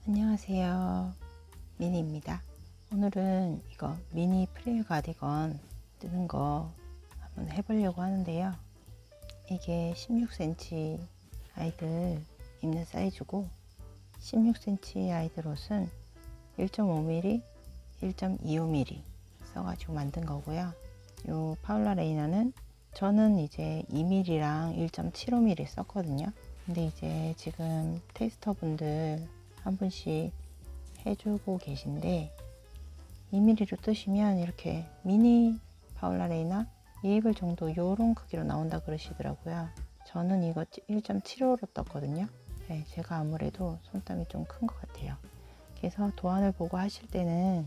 안녕하세요, 미니입니다. 오늘은 이거 미니 프릴 가디건 뜨는 거 한번 해보려고 하는데요. 이게 16cm 아이들 입는 사이즈고 16cm 아이들 옷은 1.5mm, 1.25mm 써가지고 만든 거고요. 요 파울라 레이나는 저는 이제 2mm랑 1.75mm 썼거든요. 근데 이제 지금 테스터 분들 한 분씩 해주고 계신데 2mm로 뜨시면 이렇게 미니 파울라 레이나 이불 정도 요런 크기로 나온다 그러시더라고요. 저는 이거 1.75로 떴거든요. 네, 제가 아무래도 손땀이 좀 큰 것 같아요. 그래서 도안을 보고 하실 때는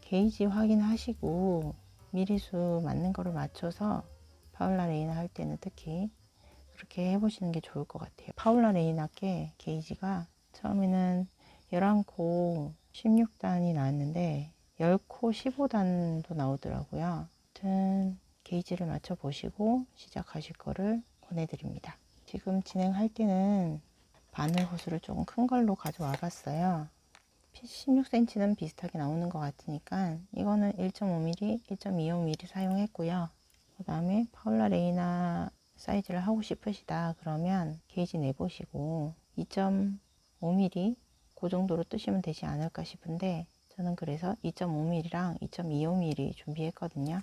게이지 확인하시고 미리수 맞는 거를 맞춰서 파울라 레이나 할 때는 특히 그렇게 해보시는 게 좋을 것 같아요. 파울라 레이나께 게이지가 처음에는 11코 16단이 나왔는데 10코 15단도 나오더라고요. 아무튼 게이지를 맞춰 보시고 시작하실 거를 권해드립니다. 지금 진행할 때는 바늘 호수를 조금 큰 걸로 가져와 봤어요. 16cm는 비슷하게 나오는 것 같으니까 이거는 1.5mm, 1.25mm 사용했고요. 그 다음에 파울라 레이나 사이즈를 하고 싶으시다 그러면 게이지 내보시고 2.5mm 그 정도로 뜨시면 되지 않을까 싶은데 저는 그래서 2.5mm랑 2.25mm 준비했거든요.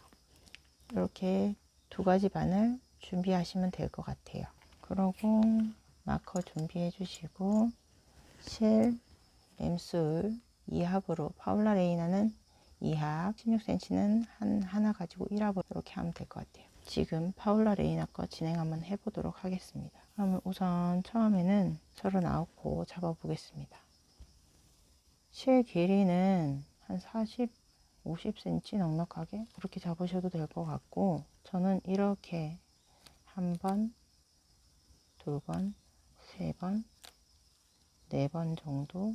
이렇게 두 가지 바늘 준비하시면 될 것 같아요. 그러고 마커 준비해 주시고 실, 램술 2합으로 파울라 레이나는 2합, 16cm는 하나 가지고 1합으로 이렇게 하면 될 것 같아요. 지금 파울라 레이나 거 진행 한번 해보도록 하겠습니다. 그러면 우선 처음에는 39코 잡아 보겠습니다. 실 길이는 한 40, 50cm 넉넉하게 그렇게 잡으셔도 될 것 같고 저는 이렇게 한 번, 두 번, 세 번, 네 번 정도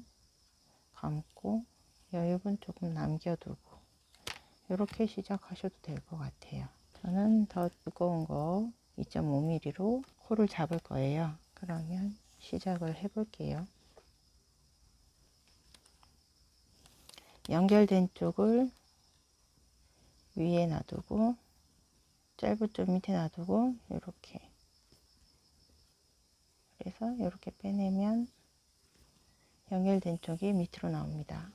감고 여유분 조금 남겨두고 이렇게 시작하셔도 될 것 같아요. 저는 더 두꺼운 거 2.5mm로 코를 잡을 거예요. 그러면 시작을 해 볼게요. 연결된 쪽을 위에 놔두고 짧은 쪽 밑에 놔두고 이렇게 그래서 이렇게 빼내면 연결된 쪽이 밑으로 나옵니다.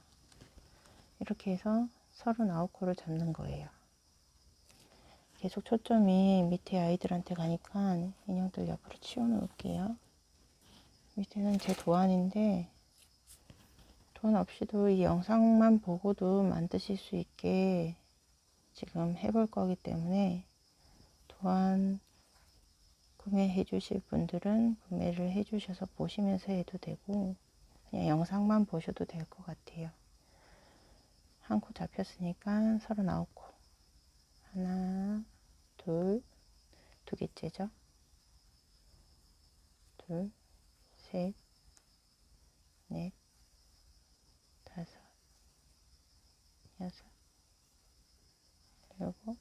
이렇게 해서 39코를 잡는 거예요. 계속 초점이 밑에 아이들한테 가니까 인형들 옆으로 치워 놓을게요. 밑에는 제 도안인데 도안 없이도 이 영상만 보고도 만드실 수 있게 지금 해볼 거기 때문에 도안 구매해 주실 분들은 구매를 해 주셔서 보시면서 해도 되고 그냥 영상만 보셔도 될 것 같아요. 한 코 잡혔으니까 39코 하나 두 개째죠. 둘, 셋, 넷, 다섯, 여섯, 일곱,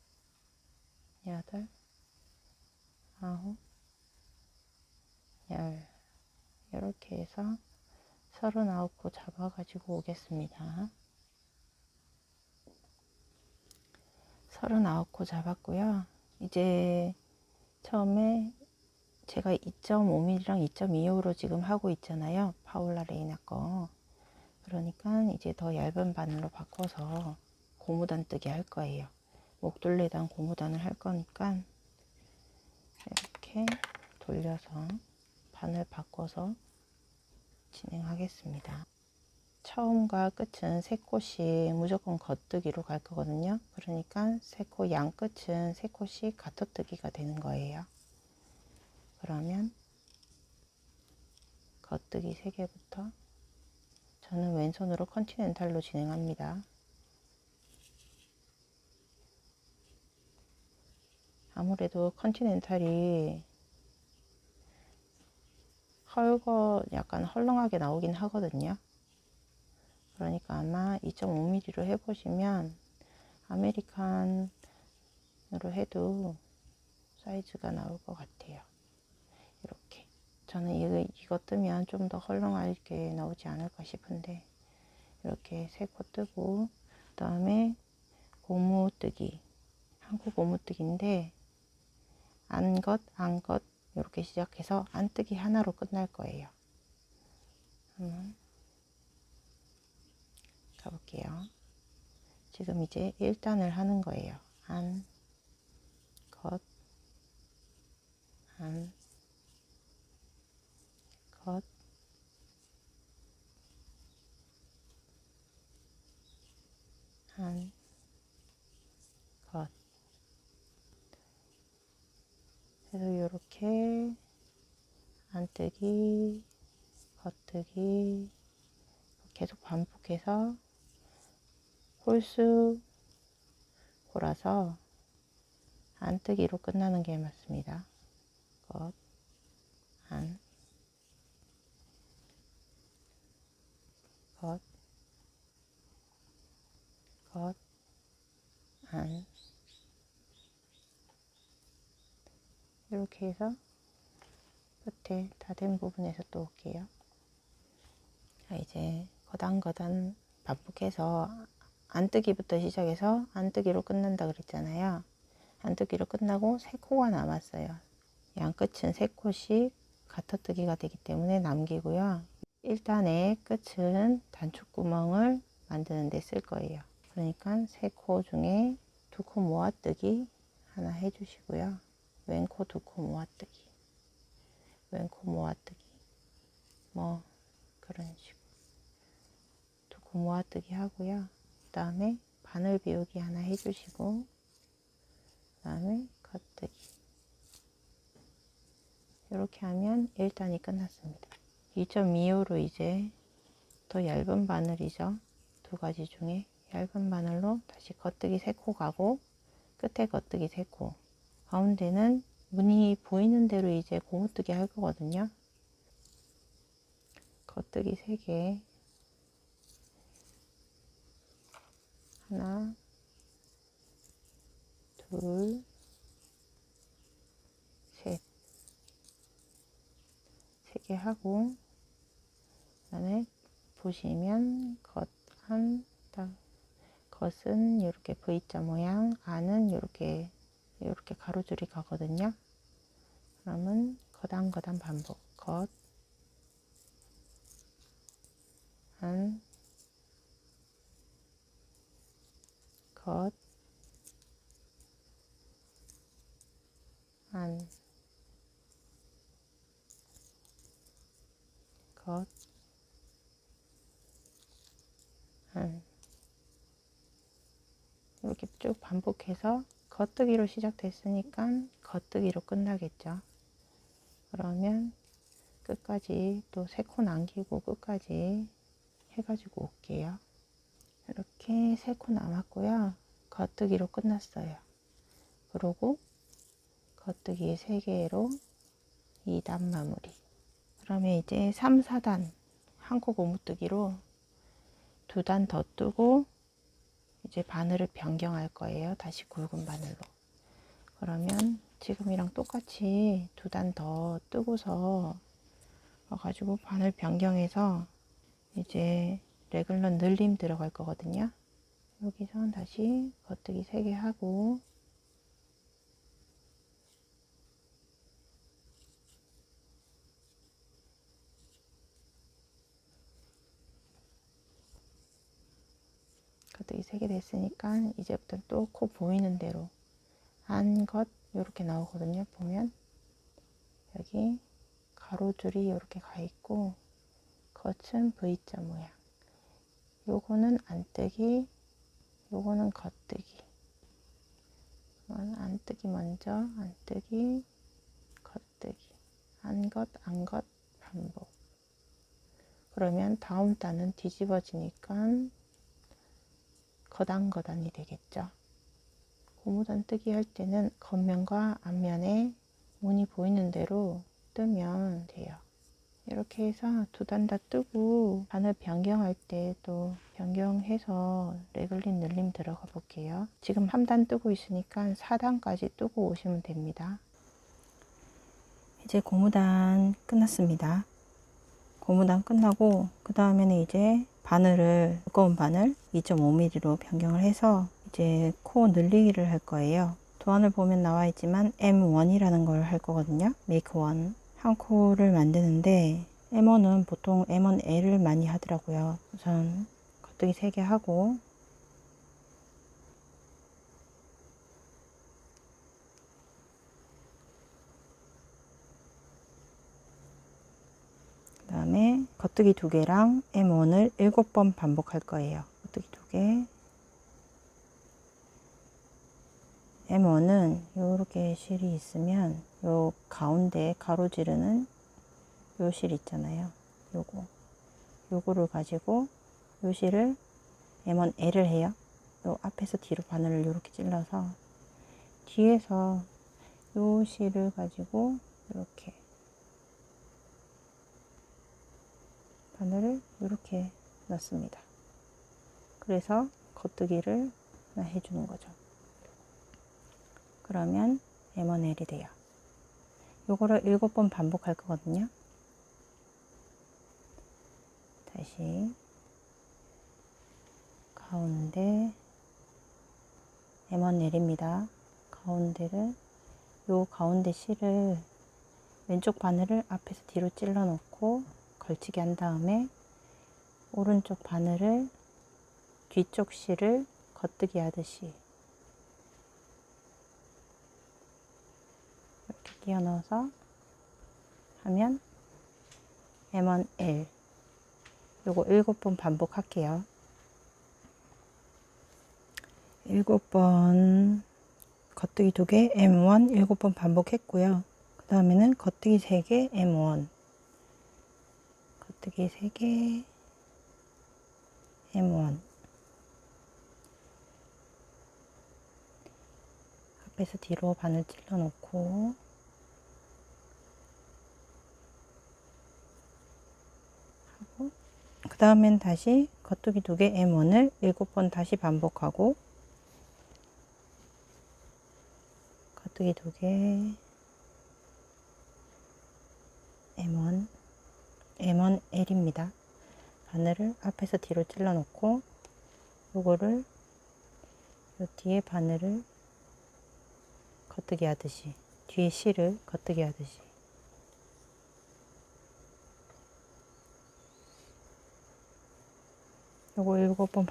여덟, 아홉, 열 이렇게 해서 39코 잡아가지고 오겠습니다. 39코 잡았고요. 이제 처음에 제가 2.5mm랑 2.25로 지금 하고 있잖아요. 파울라 레이나 거. 그러니까 이제 더 얇은 바늘로 바꿔서 고무단 뜨기 할 거예요. 목둘레단 고무단을 할 거니까 이렇게 돌려서 바늘 바꿔서 진행하겠습니다. 처음과 끝은 3코씩 무조건 겉뜨기로 갈 거거든요. 그러니까 3코 양 끝은 3코씩 가터뜨기가 되는 거예요. 그러면 겉뜨기 3개부터 저는 왼손으로 컨티넨탈로 진행합니다. 아무래도 컨티넨탈이 약간 헐렁하게 나오긴 하거든요. 그러니까 아마 2.5mm로 해보시면 아메리칸으로 해도 사이즈가 나올 것 같아요. 이렇게 저는 이거 뜨면 좀 더 헐렁하게 나오지 않을까 싶은데 이렇게 3코 뜨고, 그 다음에 고무뜨기, 한코 고무뜨기인데 안겉 안겉 이렇게 시작해서 안뜨기 하나로 끝날 거예요. 한번 가볼게요. 지금 이제 1단을 하는 거예요. 안, 겉, 안, 겉, 안, 겉. 그래서 이렇게 안뜨기, 겉뜨기 계속 반복해서 홀수 골아서 안뜨기로 끝나는 게 맞습니다. 겉, 안, 겉, 겉, 안. 이렇게 해서 끝에 다 된 부분에서 또 올게요. 자, 이제 거단거단 반복해서 안뜨기부터 시작해서 안뜨기로 끝난다 그랬잖아요. 안뜨기로 끝나고 3코가 남았어요. 양끝은 3코씩 가터뜨기가 되기 때문에 남기고요. 1단의 끝은 단축구멍을 만드는 데 쓸 거예요. 그러니까 3코 중에 2코 모아뜨기 하나 해주시고요. 왼코 2코 모아뜨기, 왼코 모아뜨기, 뭐 그런 식으로 2코 모아뜨기 하고요. 그 다음에 바늘 비우기 하나 해주시고, 그 다음에 겉뜨기. 이렇게 하면 1단이 끝났습니다. 2.25로 이제 더 얇은 바늘이죠. 두 가지 중에 얇은 바늘로 다시 겉뜨기 3코 가고, 끝에 겉뜨기 3코, 가운데는 무늬 보이는 대로 이제 고무뜨기 할 거거든요. 겉뜨기 3개, 하나, 둘, 셋, 3개 하고, 그 다음에 보시면 겉은 이렇게 V자 모양, 안은 이렇게 가로줄이 가거든요. 그러면 거단 반복, 겉, 안, 겉, 안, 겉, 안. 이렇게 쭉 반복해서 겉뜨기로 시작됐으니까 겉뜨기로 끝나겠죠. 그러면 끝까지 또 3코 남기고 끝까지 해가지고 올게요. 이렇게 3코 남았고요. 겉뜨기로 끝났어요. 그리고 겉뜨기 3개로 2단 마무리. 그러면 이제 3, 4단 한코 고무뜨기로 2단 더 뜨고 이제 바늘을 변경할 거예요. 다시 굵은 바늘로. 그러면 지금이랑 똑같이 2단 더 뜨고서 와가지고 바늘 변경해서 이제 레글런 늘림 들어갈 거거든요. 여기서 다시 겉뜨기 3개 하고, 겉뜨기 3개 됐으니까 이제부터 또 코 보이는 대로 안겉 이렇게 나오거든요. 보면 여기 가로줄이 이렇게 가 있고, 겉은 V자 모양. 요거는 안뜨기, 요거는 겉뜨기. 안뜨기 먼저, 안뜨기, 겉뜨기, 안겉, 안겉 반복. 그러면 다음 단은 뒤집어지니까 거단거단이 되겠죠. 고무단 뜨기 할 때는 겉면과 앞면에 무늬 보이는 대로 뜨면 돼요. 이렇게 해서 2단 다 뜨고 바늘 변경할 때 또 변경해서 레글린 늘림 들어가 볼게요. 지금 3단 뜨고 있으니까 4단까지 뜨고 오시면 됩니다. 이제 고무단 끝났습니다. 고무단 끝나고 그 다음에는 이제 바늘을, 두꺼운 바늘 2.5mm로 변경을 해서 이제 코 늘리기를 할 거예요. 도안을 보면 나와 있지만 M1이라는 걸 할 거거든요. 메이크 1. 한 코를 만드는데 M1은 보통 M1L을 많이 하더라고요. 우선 겉뜨기 3개 하고, 그 다음에 겉뜨기 2개랑 M1을 7번 반복할 거예요. 겉뜨기 2개. M1은 이렇게 실이 있으면 요 가운데 가로지르는 요 실 있잖아요. 요거를 가지고 요 실을 M1L을 해요. 요 앞에서 뒤로 바늘을 이렇게 찔러서 뒤에서 요 실을 가지고 이렇게 바늘을 이렇게 넣습니다. 그래서 겉뜨기를 하나 해주는 거죠. 그러면 M1L이 돼요. 요거를 7번 반복할 거거든요. 다시 가운데 M1L입니다. 가운데를, 요 가운데 실을 왼쪽 바늘을 앞에서 뒤로 찔러 놓고 걸치게 한 다음에 오른쪽 바늘을 뒤쪽 실을 겉뜨기 하듯이 이렇게 끼워 넣어서 하면 M1L. 요거 7번 반복할게요. 7번 겉뜨기 2개 M1 7번 반복했고요. 그 다음에는 겉뜨기 3개 M1, 겉뜨기 3개 M1, 앞에서 뒤로 바늘 찔러 놓고 하고, 그 다음엔 다시 겉뜨기 2개 M1을 7번 다시 반복하고, 겉뜨기 2개 M1, M1L입니다. 바늘을 앞에서 뒤로 찔러 놓고 요거를 요 뒤에 바늘을 겉뜨기 하듯이, 뒤에 실을 겉뜨기 하듯이 요거 7번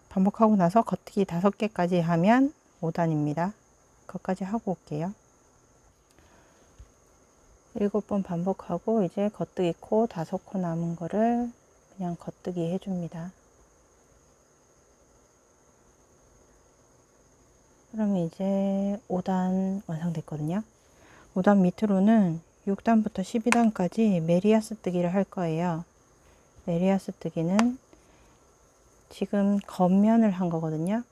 반복하고 나서 겉뜨기 5개까지 하면 5단입니다. 그것까지 하고 올게요. 7번 반복하고 이제 겉뜨기 코 5코 남은 거를 그냥 겉뜨기 해줍니다. 그러면 이제 5단 완성됐거든요. 5단 밑으로는 6단부터 12단까지 메리아스 뜨기를 할 거예요. 메리아스 뜨기는 지금 겉면을 한 거거든요.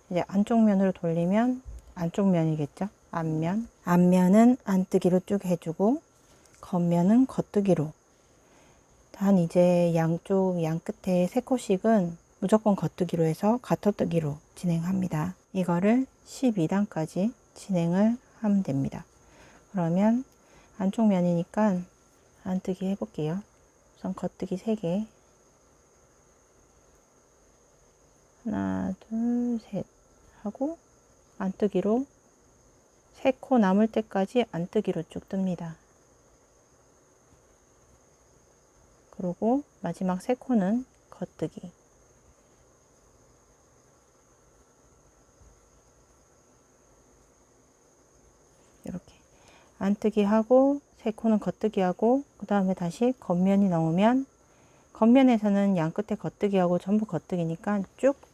이제 안쪽 면으로 돌리면 안쪽 면이겠죠. 앞면은 안뜨기로 쭉 해주고 겉면은 겉뜨기로. 단 이제 양쪽 양 끝에 3코씩은 무조건 겉뜨기로 해서 가터뜨기로 진행합니다. 이거를 12단까지 진행을 하면 됩니다. 그러면 안쪽 면이니까 안뜨기 해볼게요. 우선 겉뜨기 3개, 하나 둘 셋 하고 안뜨기로 3코 남을 때까지 안뜨기로 쭉 뜹니다. 그리고 마지막 3코는 겉뜨기. 이렇게 안뜨기 하고 3코는 겉뜨기 하고, 그 다음에 다시 겉면이 나오면 겉면에서는 양 끝에 겉뜨기 하고 전부 겉뜨기니까 쭉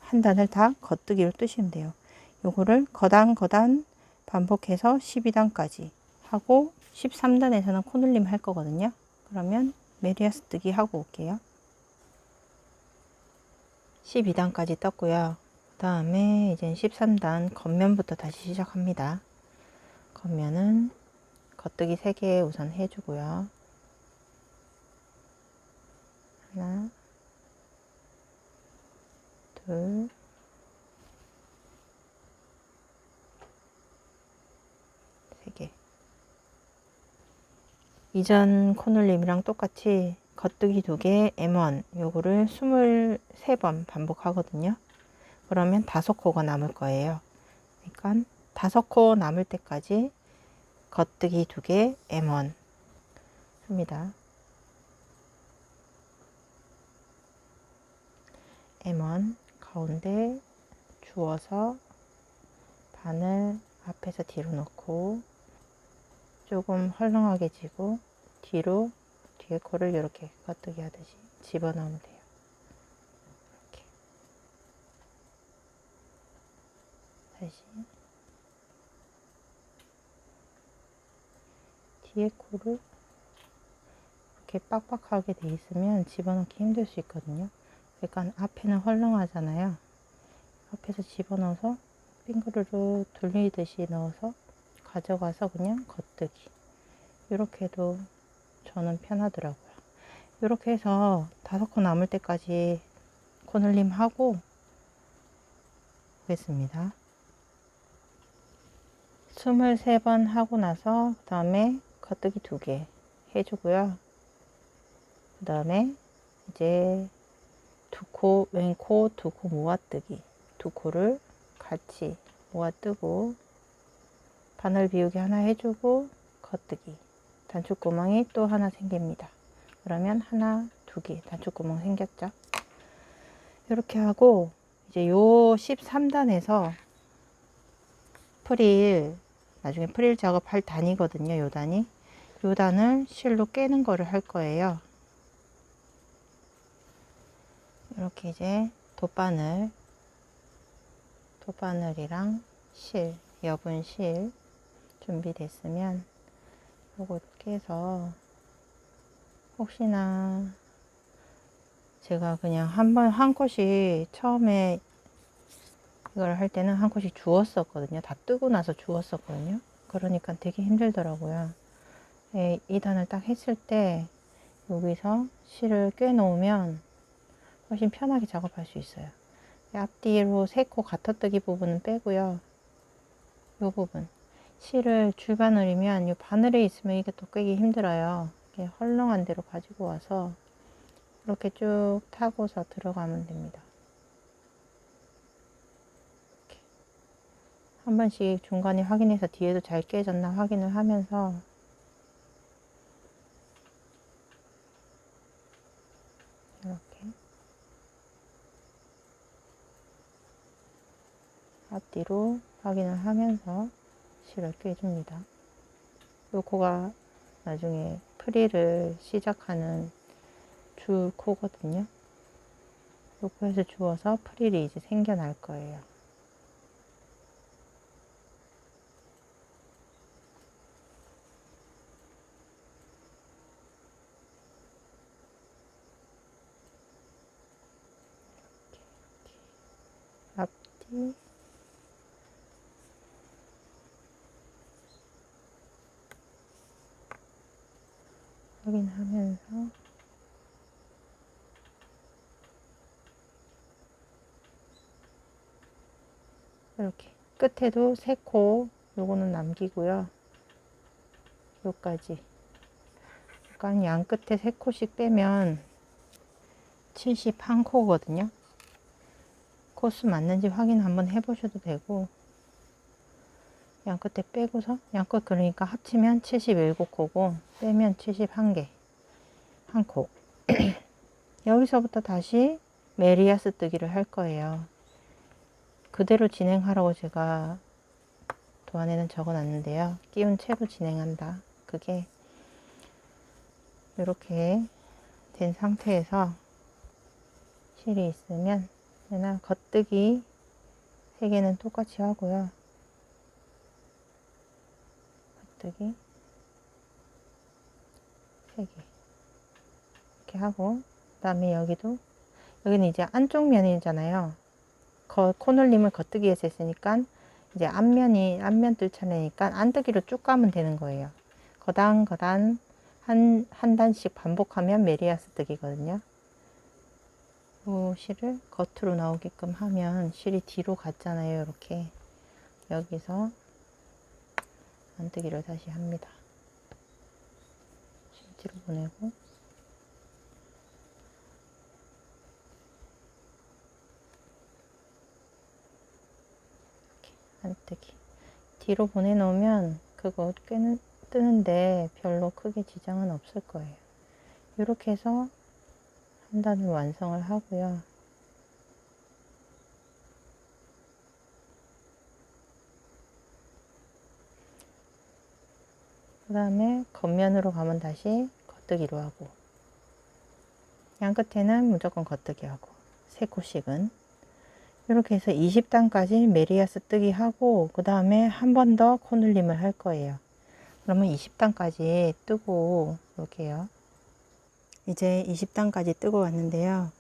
한 단을 다 겉뜨기로 뜨시면 돼요. 요거를 거단 반복해서 12단까지 하고 13단에서는 코늘림 할 거거든요. 그러면 메리아스 뜨기 하고 올게요. 12단까지 떴고요. 그 다음에 이제 13단 겉면부터 다시 시작합니다. 겉면은 겉뜨기 3개 우선 해주고요. 하나, 둘, 이전 코놀림이랑 똑같이 겉뜨기 2개, M1 요거를 23번 반복하거든요. 그러면 5코가 남을 거예요. 그러니까 5코 남을 때까지 겉뜨기 2개, M1 합니다. M1 가운데 주워서 바늘 앞에서 뒤로 넣고 조금 헐렁하게 지고 뒤에 코를 이렇게 겉뜨기 하듯이 집어넣으면 돼요. 이렇게. 다시 뒤에 코를 이렇게 빡빡하게 돼 있으면 집어넣기 힘들 수 있거든요. 그러니까 앞에는 헐렁하잖아요. 앞에서 집어넣어서 빙그르르 돌리듯이 넣어서 가져가서 그냥 겉뜨기. 이렇게 해도 저는 편하더라고요. 이렇게 해서 5코 남을 때까지 코놀림 하고 오겠습니다. 23번 하고 나서 그 다음에 겉뜨기 2개 해주고요. 그 다음에 이제 왼코 2코 모아뜨기 2코를 같이 모아뜨고 바늘 비우기 하나 해주고 겉뜨기 단축구멍이 또 하나 생깁니다. 그러면 하나, 2개 단축구멍 생겼죠. 이렇게 하고 이제 요 13단에서 프릴, 나중에 프릴 작업할 단이거든요. 요 단이. 요 단을 실로 깨는 거를 할 거예요. 이렇게 이제 돗바늘이랑 실, 여분 실 준비됐으면 요거 깨서 혹시나 제가 그냥 한 컷이 처음에 이걸 할 때는 한 컷이 주웠었거든요. 다 뜨고 나서 주웠었거든요. 그러니까 되게 힘들더라고요. 이 단을 딱 했을 때 여기서 실을 꿰 놓으면 훨씬 편하게 작업할 수 있어요. 앞뒤로 3코 가터뜨기 부분은 빼고요. 이 부분 실을 줄바늘이면 이 바늘에 있으면 이게 또 꿰기 힘들어요. 이렇게 헐렁한 데로 가지고 와서 이렇게 쭉 타고서 들어가면 됩니다. 이렇게. 한 번씩 중간에 확인해서 뒤에도 잘 깨졌나 확인을 하면서 이렇게 앞뒤로 확인을 하면서 실을 꿰줍니다. 요 코가 나중에 프릴을 시작하는 줄 코거든요. 요 코에서 주워서 프릴이 이제 생겨날 거예요. 앞뒤 확인하면서 이렇게 끝에도 3코 요거는 남기고요. 요까지 약간 양 끝에 3코씩 빼면 71코거든요. 코수 맞는지 확인 한번 해보셔도 되고 양 끝에 빼고서 양끝 그러니까 합치면 77코고 빼면 71개 한 코. 여기서부터 다시 메리아스 뜨기를 할 거예요. 그대로 진행하라고 제가 도안에는 적어 놨는데요. 끼운 채로 진행한다. 그게 이렇게 된 상태에서 실이 있으면 얘나 겉뜨기 3개는 똑같이 하고요. 겉뜨기 3개 이렇게 하고 그 다음에 여기는 이제 안쪽 면이잖아요. 코놀림을 겉뜨기에서 했으니까 이제 앞면 뜰차례니까 안뜨기로 쭉 가면 되는 거예요. 거단 한 단씩 반복하면 메리아스 뜨기거든요. 이 실을 겉으로 나오게끔 하면 실이 뒤로 갔잖아요. 이렇게 여기서 안뜨기를 다시 합니다. 뒤로 보내고 안뜨기 뒤로 보내놓으면 그거 뜨는데 별로 크게 지장은 없을 거예요. 이렇게 해서 한 단을 완성을 하고요. 그 다음에 겉면으로 가면 다시 겉뜨기로 하고, 양 끝에는 무조건 겉뜨기 하고, 3코씩은 이렇게 해서 20단까지 메리아스 뜨기 하고, 그 다음에 한 번 더 코늘림을 할 거예요. 그러면 20단까지 뜨고 올게요. 이제 20단까지 뜨고 왔는데요.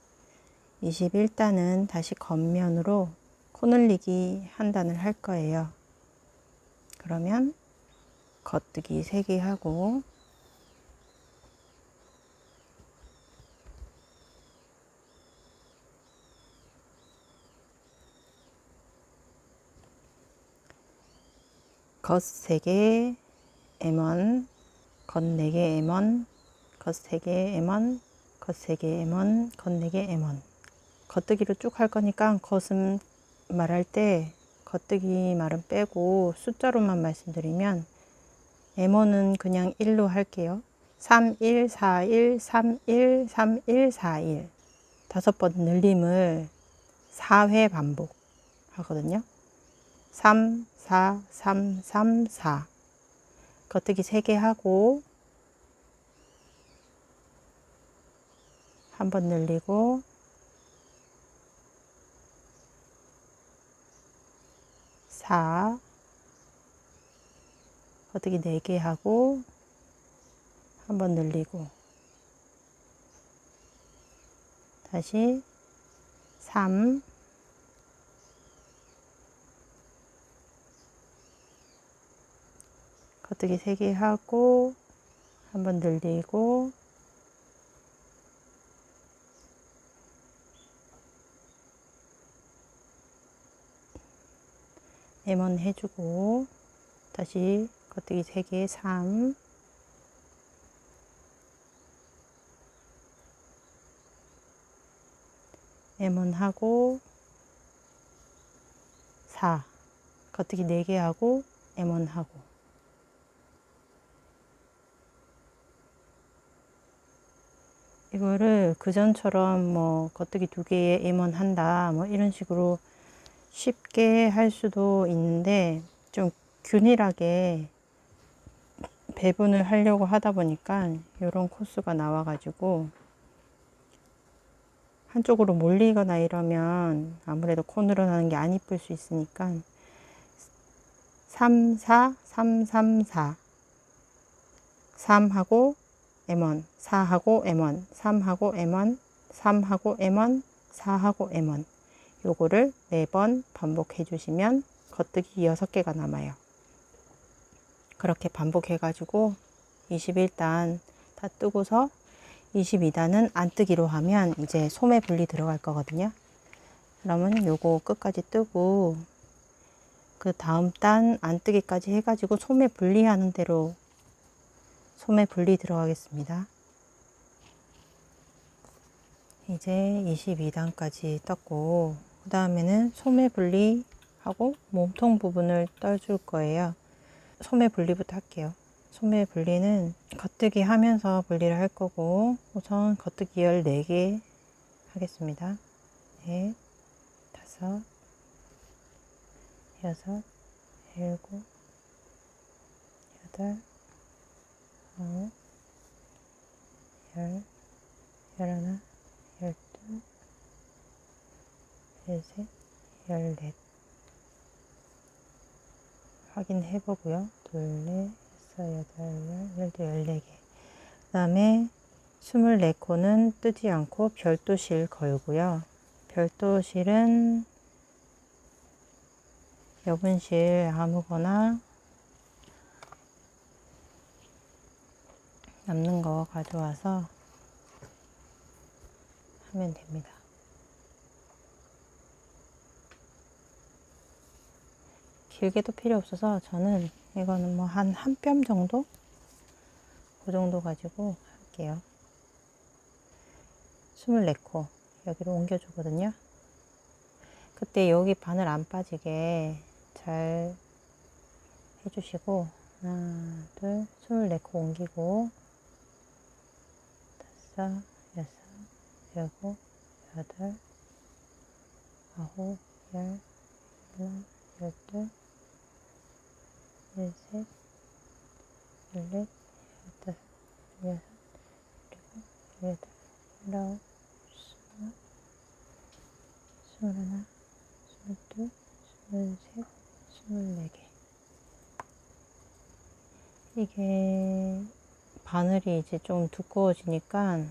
21단은 다시 겉면으로 코늘리기 한 단을 할 거예요. 그러면 겉뜨기 3개 하고, 겉 3개 M1, 겉 4개 M1, 겉 3개 M1, 겉 3개 M1, 겉 4개 M1. 겉뜨기로 쭉 할 거니까 겉은 말할 때 겉뜨기 말은 빼고 숫자로만 말씀드리면 M1은 그냥 1로 할게요. 31, 41, 31, 31, 41. 5번 늘림을 4회 반복 하거든요. 3, 4, 3, 3, 4. 겉뜨기 3개 하고 한 번 늘리고 4, 겉뜨기 4개 하고 한 번 늘리고 다시 3, 겉뜨기 3개 하고 한 번 늘리고 M1 해주고 다시 겉뜨기 3개 3, M1 하고 4, 겉뜨기 4개 하고 M1 하고, 이거를 그전처럼 뭐 겉뜨기 2개에 M1 한다 뭐 이런 식으로 쉽게 할 수도 있는데 좀 균일하게 배분을 하려고 하다 보니까 이런 코스가 나와 가지고 한쪽으로 몰리거나 이러면 아무래도 코 늘어나는 게 안 이쁠 수 있으니까 3, 4, 3, 3, 4 3하고 M1, 4하고 M1, 3하고 M1, 3하고 M1, 4하고 M1 요거를 4번 반복해 주시면 겉뜨기 6개가 남아요. 그렇게 반복해 가지고 21단 다 뜨고서 22단은 안 뜨기로 하면 이제 소매 분리 들어갈 거거든요. 그러면 요거 끝까지 뜨고 그 다음 단 안 뜨기까지 해가지고 소매 분리하는 대로 소매 분리 들어가겠습니다. 이제 22단까지 떴고 그 다음에는 소매 분리하고 몸통 부분을 떠줄 거예요. 소매 분리부터 할게요. 소매 분리는 겉뜨기 하면서 분리를 할 거고 우선 겉뜨기 14개 하겠습니다. 넷, 5, 6, 7, 8, 9, 10, 11, 12, 13, 14 확인해 보고요. 둘, 넷, 여섯, 여덟, 14개. 그 다음에 24코는 뜨지 않고 별도실 걸고요. 별도실은 여분실 아무거나 남는 거 가져와서 하면 됩니다. 길게도 필요 없어서 저는 이거는 뭐 한 뼘 정도? 그 그 정도 가지고 할게요. 24코 여기로 옮겨주거든요. 그때 여기 바늘 안 빠지게 잘 해주시고, 하나, 둘, 24코 옮기고, 다섯, 여섯, 일곱, 여덟, 아홉, 열, 하나, 열둘, 열셋, 열넷, 열다섯, 열여섯, 일곱, 여덟, 열아홉, 스물, 스물하나, 스물둘, 스물셋, 24개. 이게 바늘이 이제 좀 두꺼워지니까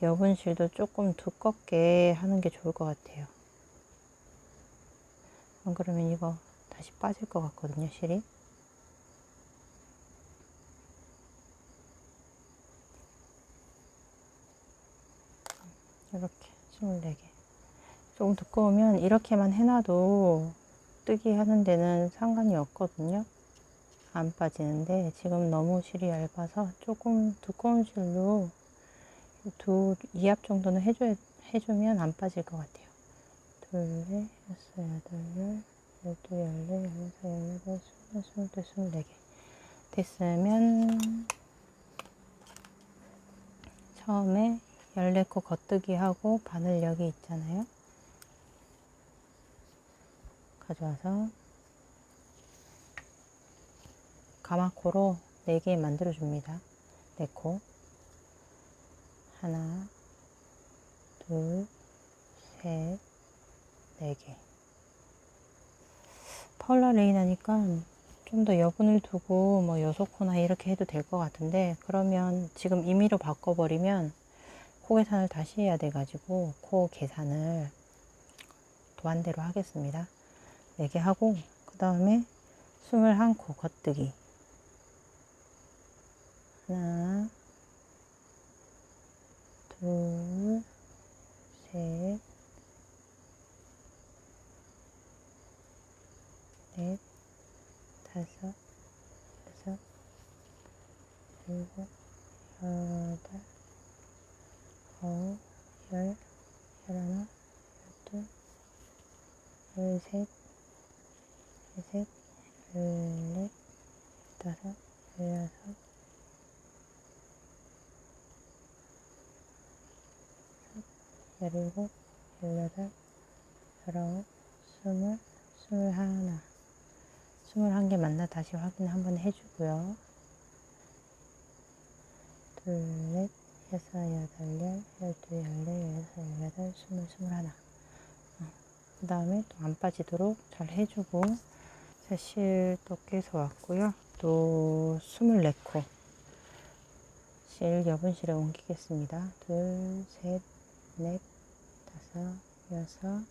여분실도 조금 두껍게 하는 게 좋을 것 같아요. 안 그러면 이거 다시 빠질 것 같거든요, 실이. 이렇게 24개. 조금 두꺼우면 이렇게만 해놔도 뜨기 하는 데는 상관이 없거든요. 안 빠지는데 지금 너무 실이 얇아서 조금 두꺼운 실로 2합 정도는 해주면 안 빠질 것 같아요. 둘, 넷, 여섯, 여덟, 열, 열두, 열네, 열여섯, 열여덟, 스물, 스물둘, 24개. 됐으면 처음에 14코 겉뜨기 하고 바늘 여기 있잖아요. 가져와서 가마코로 4개 만들어 줍니다. 4코. 하나, 둘, 셋, 4개. 파울라 레인 하니까 좀 더 여분을 두고 뭐 6코나 이렇게 해도 될 것 같은데, 그러면 지금 임의로 바꿔버리면 코 계산을 다시 해야 돼가지고 코 계산을 도안대로 하겠습니다. 4개 하고 그 다음에 21코 겉뜨기. 하나, 둘, 셋, 넷, 다섯, 여섯, 일곱, 여덟, 아홉, 열, 열하나, 열둘, 열셋, 열셋, 열넷, 열다섯, 열여섯, 열일곱, 열여덟, 열아홉, 스물, 21. 21개 맞나 다시 확인 한번 해주고요. 둘, 넷, 여섯, 여덟, 열, 열두, 열네, 열여섯, 열여덟, 스물, 21. 그 다음에 또 안 빠지도록 잘 해주고, 실 또 깨서 왔고요. 또 24코 실 여분실에 옮기겠습니다. 둘, 셋, 넷, 다섯, 여섯,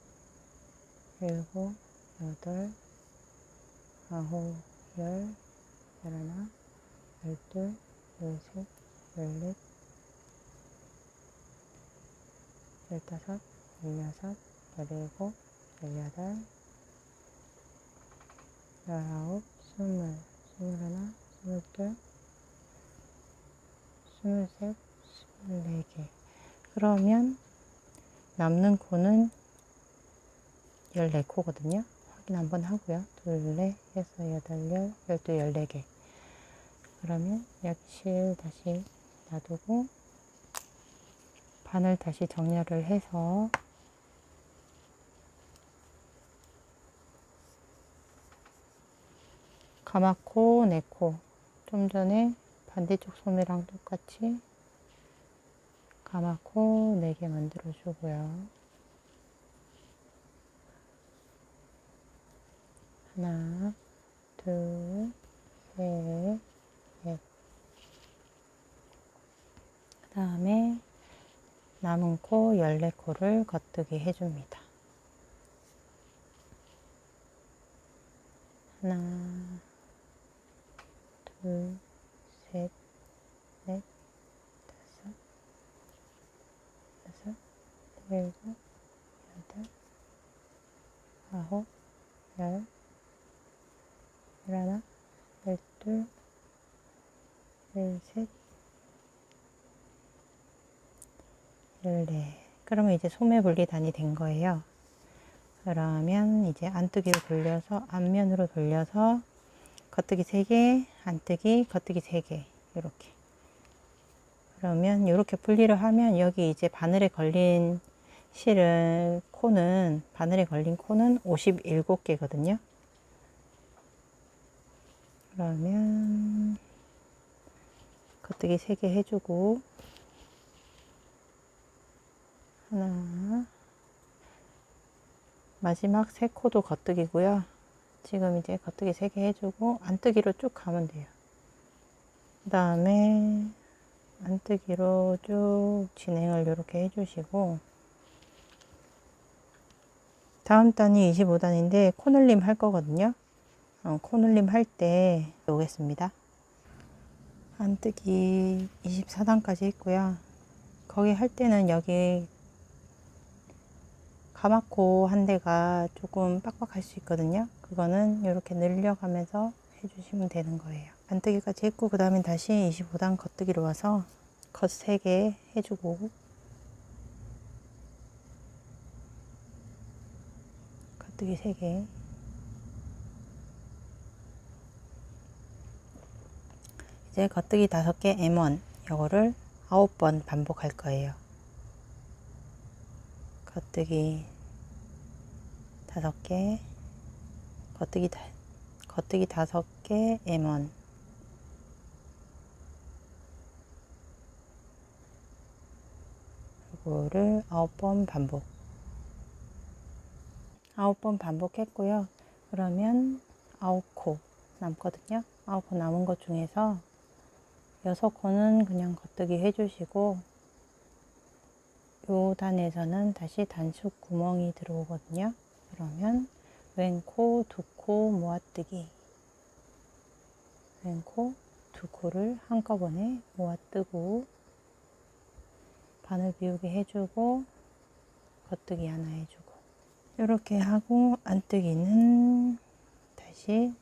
일곱, 여덟, 아홉, 열, 열하나, 열둘, 열셋, 열넷, 열다섯, 열여섯, 열일곱, 열여덟, 열아홉, 스물, 스물하나, 스물둘, 스물셋, 24개. 그러면 남는 코는 14코거든요. 확인 한번 하고요. 둘, 넷, 여섯, 여덟, 열, 열두, 14개. 그러면 여기 실 다시 놔두고 바늘 다시 정렬을 해서 가마코, 4코. 좀 전에 반대쪽 소매랑 똑같이 가마코 4개 만들어 주고요. 하나, 둘, 셋, 넷. 그 다음에 남은 코 14코를 겉뜨기 해줍니다. 하나, 둘, 셋, 넷, 다섯, 여섯, 일곱, 여덟, 아홉, 열, 열하나, 열둘, 열셋, 네. 그러면 이제 소매 분리단이 된 거예요. 그러면 이제 안뜨기로 돌려서 앞면으로 돌려서 겉뜨기 3개, 안뜨기, 겉뜨기 3개 이렇게. 그러면 이렇게 분리를 하면 여기 이제 바늘에 걸린 실은 코는 바늘에 걸린 코는 57개거든요. 그러면 겉뜨기 3개 해주고 하나 마지막 3코도 겉뜨기고요. 지금 이제 겉뜨기 3개 해주고 안뜨기로 쭉 가면 돼요. 그 다음에 안뜨기로 쭉 진행을 이렇게 해주시고 다음 단이 25단인데 코늘림 할 거거든요. 코늘림 할 때 오겠습니다. 안뜨기 24단까지 했고요. 거기 할 때는 여기 가마코 한 대가 조금 빡빡할 수 있거든요. 그거는 이렇게 늘려가면서 해주시면 되는 거예요. 안뜨기까지 했고 그 다음에 다시 25단 겉뜨기로 와서 겉 3개 해주고 겉뜨기 3개 이제 겉뜨기 5개 M1 요거를 9번 반복할 거예요. 겉뜨기 5개 겉뜨기 5개 M1 요거를 9번 반복 9번 반복했고요. 그러면 9코 남거든요. 9코 남은 것 중에서 6코는 그냥 겉뜨기 해주시고 요 단에서는 다시 단축 구멍이 들어오거든요. 그러면 왼코 2코 모아뜨기 왼코 2코를 한꺼번에 모아뜨고 바늘 비우게 해주고 겉뜨기 하나 해주고 이렇게 하고 안뜨기는 다시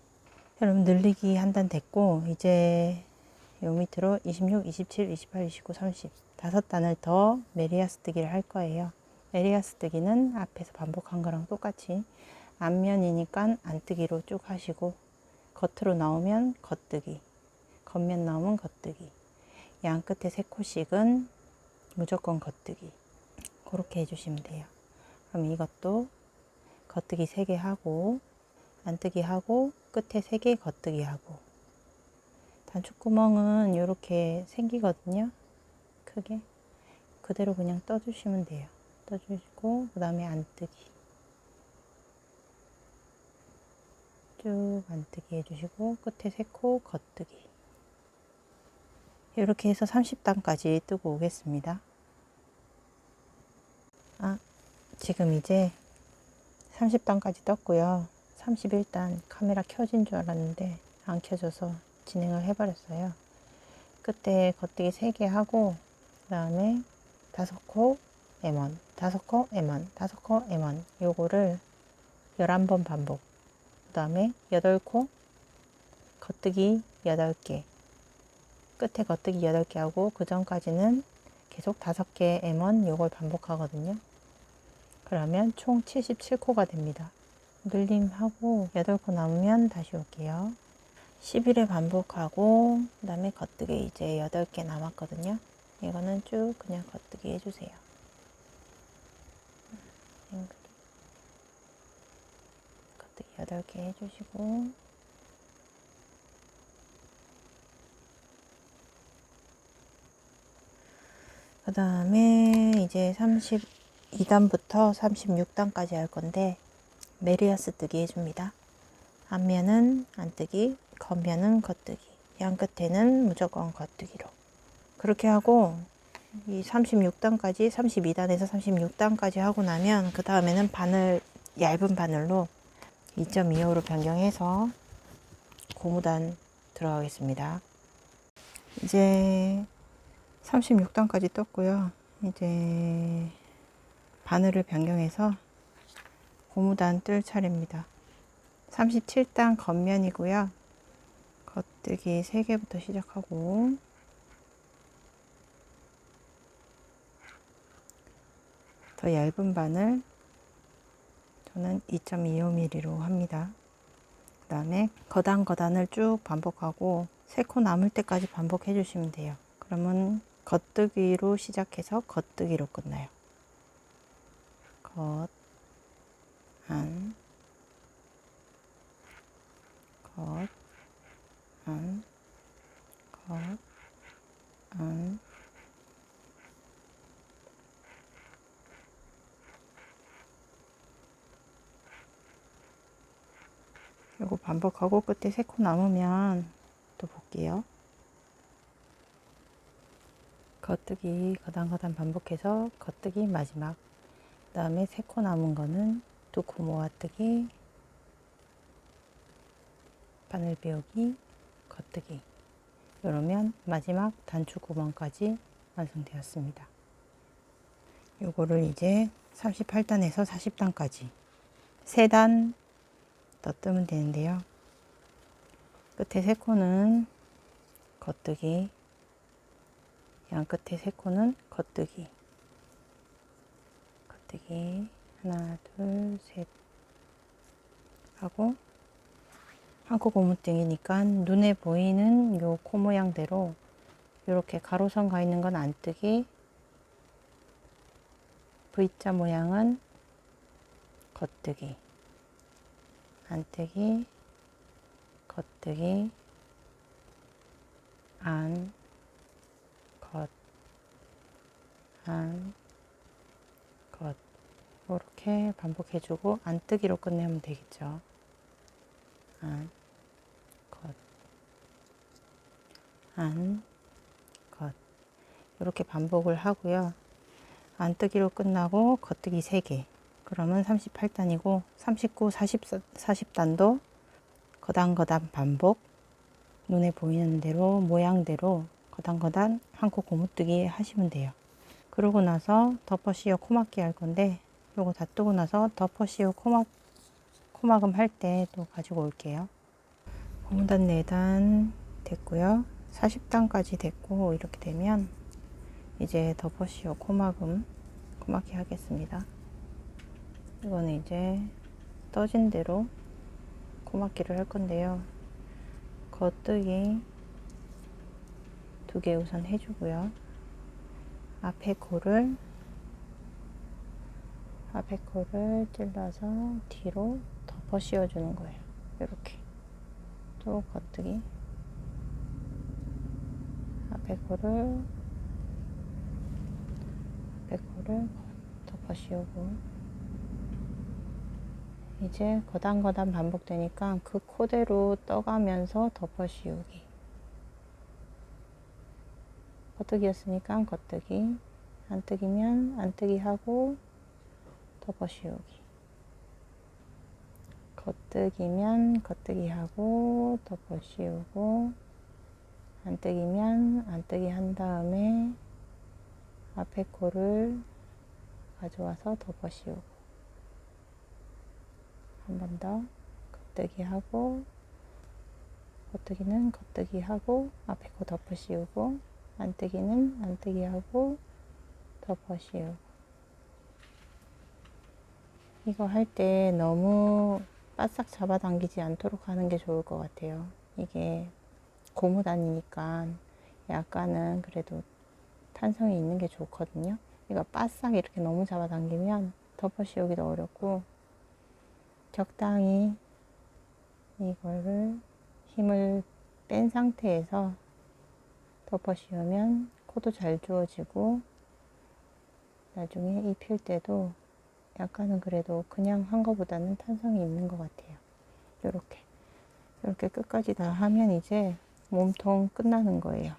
여러분 늘리기 한 단 됐고 이제 요 밑으로 26, 27, 28, 29, 30 5단을 더 메리아스 뜨기를 할 거예요. 메리아스 뜨기는 앞에서 반복한 거랑 똑같이 앞면이니까 안뜨기로 쭉 하시고 겉으로 나오면 겉뜨기 겉면 나오면 겉뜨기 양 끝에 3코씩은 무조건 겉뜨기 그렇게 해주시면 돼요. 그럼 이것도 겉뜨기 3개 하고 안뜨기 하고 끝에 3개 겉뜨기 하고 단축구멍은 이렇게 생기거든요. 크게 그대로 그냥 떠주시면 돼요. 떠주시고 그 다음에 안뜨기 쭉 안뜨기 해주시고 끝에 3코 겉뜨기 이렇게 해서 30단까지 뜨고 오겠습니다. 지금 이제 30단까지 떴고요. 31단 카메라 켜진 줄 알았는데 안 켜져서 진행을 해버렸어요. 끝에 겉뜨기 3개 하고 그 다음에 5코 M1 5코 M1 5코 M1 요거를 11번 반복 그 다음에 8코 겉뜨기 8개 끝에 겉뜨기 8개 하고 그 전까지는 계속 5개 M1 요걸 반복하거든요. 그러면 총 77코가 됩니다. 늘림하고 8코 남으면 다시 올게요. 11회 반복하고 그 다음에 겉뜨기 이제 8개 남았거든요. 이거는 쭉 그냥 겉뜨기 해주세요. 겉뜨기 8개 해주시고 그 다음에 이제 32단부터 36단까지 할 건데 메리아스 뜨기 해줍니다. 앞면은 안뜨기, 겉면은 겉뜨기, 양 끝에는 무조건 겉뜨기로 그렇게 하고 이 36단까지 32단에서 36단까지 하고 나면 그 다음에는 바늘 얇은 바늘로 2.25로 변경해서 고무단 들어가겠습니다. 이제 36단까지 떴고요. 이제 바늘을 변경해서 고무단 뜰 차례입니다. 37단 겉면이고요. 겉뜨기 3개부터 시작하고 더 얇은 바늘 저는 2.25mm로 합니다. 그 다음에 거단을 쭉 반복하고 3코 남을 때까지 반복해 주시면 돼요. 그러면 겉뜨기로 시작해서 겉뜨기로 끝나요. 겉, 안, 겉, 안, 겉, 안, 그리고 반복하고 끝에 3코 남으면 또 볼게요. 겉뜨기 거단 반복해서 겉뜨기 마지막, 그 다음에 3코 남은 거는 2코 모아뜨기, 바늘 비우기, 겉뜨기. 이러면 마지막 단추 구멍까지 완성되었습니다. 요거를 이제 38단에서 40단까지 3단 더 뜨면 되는데요. 끝에 3코는 겉뜨기, 양 끝에 3코는 겉뜨기, 겉뜨기 하나 둘 셋 하고, 한코 고무등이니까 눈에 보이는 요 코 모양대로 이렇게 가로선 가 있는 건 안 뜨기, V자 모양은 겉뜨기, 안 뜨기, 겉뜨기, 안, 겉, 안, 겉. 이렇게 반복해주고 안 뜨기로 끝내면 되겠죠. 안, 겉, 안, 겉. 이렇게 반복을 하고요. 안 뜨기로 끝나고 겉뜨기 3개. 그러면 38단이고 39, 40단도 거단 반복, 눈에 보이는 대로 모양대로 거단 한코 고무뜨기 하시면 돼요. 그러고 나서 덮어씌워 코막기 할 건데, 요거 다 뜨고 나서 덮어씌워 코막음 할 때 또 가지고 올게요. 고무단 4단 됐고요. 40단까지 됐고, 이렇게 되면 이제 덮어씌워 코막기 하겠습니다. 이거는 이제 떠진 대로 코막기를 할 건데요. 겉뜨기 2개 우선 해주고요. 앞에 코를 찔러서 뒤로 덮어 씌워 주는 거예요. 이렇게. 또 겉뜨기, 앞에 코를 덮어 씌우고, 이제 거단 반복되니까 그 코대로 떠가면서 덮어 씌우기. 겉뜨기였으니까 겉뜨기, 안 뜨기면 안 뜨기 하고 덮어 씌우기, 겉뜨기면 겉뜨기 하고 덮어 씌우고, 안 뜨기면 안 뜨기 한 다음에 앞에 코를 가져와서 덮어 씌우고, 한 번 더 겉뜨기 하고, 겉뜨기는 겉뜨기 하고 앞에 코 덮어 씌우고, 안 뜨기는 안 뜨기 하고 덮어 씌우고. 이거 할 때 너무 바싹 잡아당기지 않도록 하는 게 좋을 것 같아요. 이게 고무단이니까 약간은 그래도 탄성이 있는 게 좋거든요. 이거 바싹 이렇게 너무 잡아당기면 덮어 씌우기도 어렵고, 적당히 이거를 힘을 뺀 상태에서 덮어 씌우면 코도 잘 주어지고, 나중에 입힐 때도 약간은 그래도 그냥 한 거보다는 탄성이 있는 것 같아요. 이렇게 끝까지 다 하면 이제 몸통 끝나는 거예요.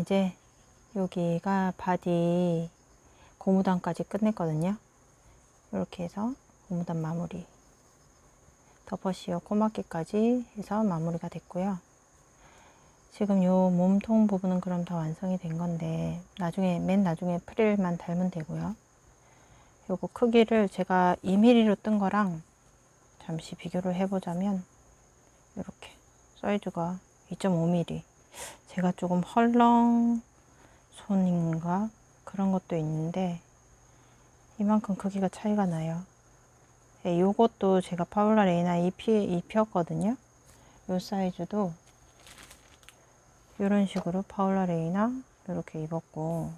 이제 여기가 바디 고무단까지 끝냈거든요. 이렇게 해서 고무단 마무리, 덮어 씌워 코막기까지 해서 마무리가 됐고요. 지금 요 몸통 부분은 그럼 다 완성이 된 건데, 맨 나중에 프릴만 달면 되고요. 요거 크기를 제가 2mm로 뜬 거랑 잠시 비교를 해보자면, 이렇게 사이즈가 2.5mm. 제가 조금 헐렁 손인가 그런 것도 있는데 이만큼 크기가 차이가 나요. 네, 요것도 제가 파울라 레이나 입혔거든요. 요 사이즈도 이런 식으로 파울라 레이나 이렇게 입었고,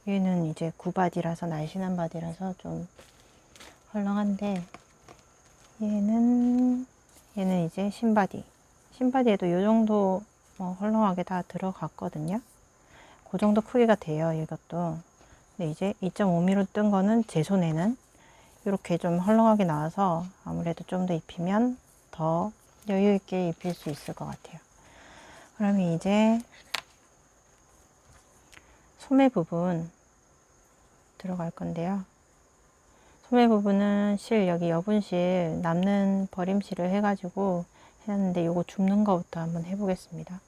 얘는 이제 구바디라서 날씬한 바디라서 좀 헐렁한데, 얘는 이제 신바디에도 요 정도 헐렁하게 다 들어갔거든요. 그 정도 크기가 돼요, 이것도. 근데 이제 2.5mm로 뜬 거는 제 손에는 이렇게 좀 헐렁하게 나와서 아무래도 좀 더 입히면 더 여유 있게 입힐 수 있을 것 같아요. 그러면 이제 소매 부분 들어갈 건데요. 소매 부분은 여기 여분실 남는 버림실을 해가지고 했는데, 요거 줍는 거부터 한번 해보겠습니다.